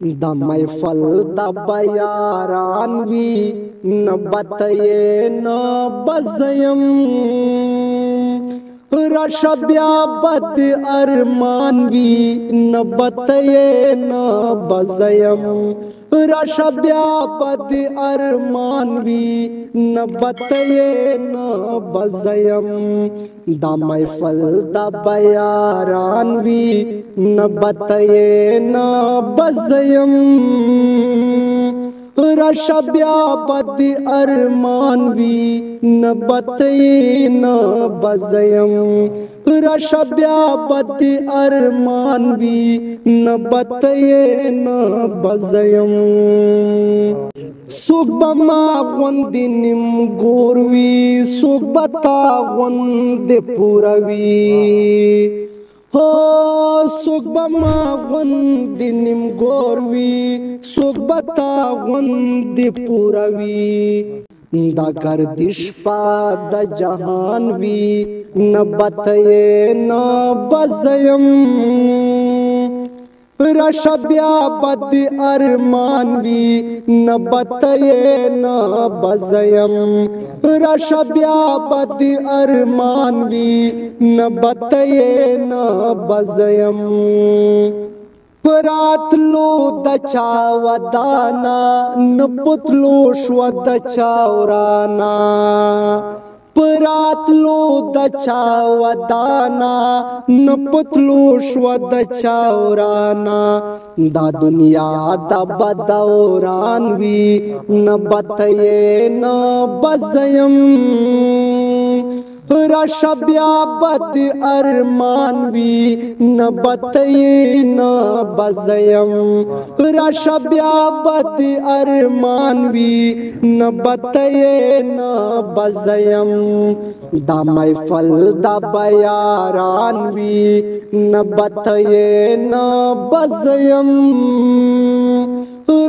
د محفل د بیاران وی نبتئ نبزیم رشبیا بد ارمان وی نبتئ نبزیم رشبیا بد ارمان وی نبتئ نبزیم د محفل د بیاران وی نبتئ نبزیم رشبیا بد ارمان وی نبتئ نبزیم رشبیا بد ارمان وی نبتئ نبزیم سوک بما غوند نیم گور وی سوک بتا غوند پورا وی سوک بما غوند نیم گور وی سوک بتا غوند پورا وی دا گردش پا دا جہان وی نبتئ نبزیم رشبیا بد ارمان وی نبتئ نبزیم رشبیا بد ارمان وی نبتئ نبزیم پراتلو د چا ودانا نپتلو شو د چا ورانا پراتلو د چا ودانا نپتلو شو د چا ورانا دا دنیا د بدوران وی نبتئ نبزیم رشبیا بد ارمان وی نبتئ نبزیم رشبیا بد ارمان وی نبتئ نبزیم دا محفل دا بیاران وی نبتئ نبزیم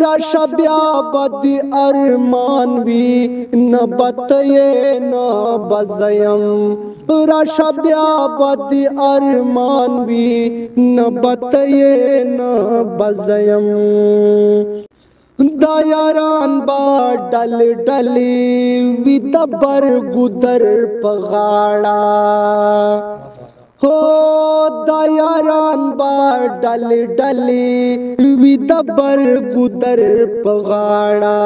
رشبیا بد ارمان وی نبتئ نبزیم رشبیا بد ارمان وی نبتئ نبزیم دا یاران با ڈل ڈلی وی دبر گدر پغاڑا دا یاران با ڈل ڈلی وی دبر گدر پغاڑا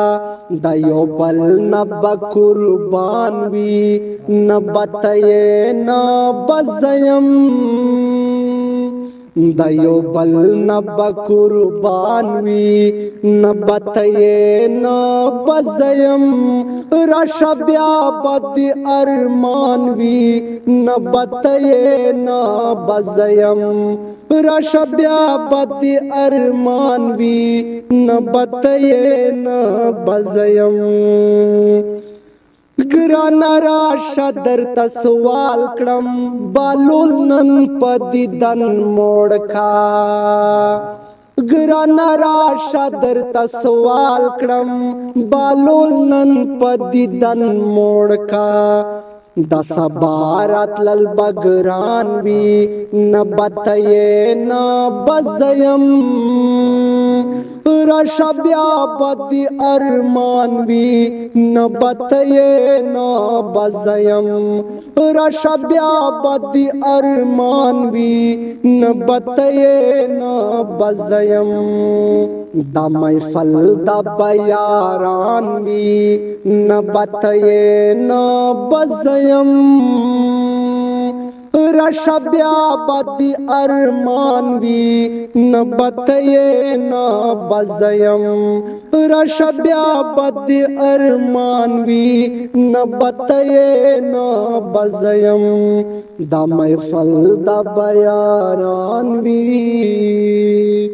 دا یو بل نب قربان وی نبتئ نبزیم دا یو بل نب قربان وی نبتئ نبزیم رشبیا بد ارمان وی نبتئ نبزیم رشبیا بد ارمان وی نبتئ نبزیم گرانا راشه درته سوال کړم بالول نن په دیدن موړ کا گرانا راشه درته سوال کړم بالول نن په دیدن موړ کا دا سبارت للبگران وی نبتئ نبزیم رشبیا بد ارمان وی نبتئ نبزیم رشبیا بد ارمان وی نبتئ نبزیم دا محفل دا بیاران وی نبتئ نبزیم رشبیا بد ارمان وی نبتئ نبزیم رشبیا بد ارمان وی نبتئ نبزیم دا محفل دا بیاران وی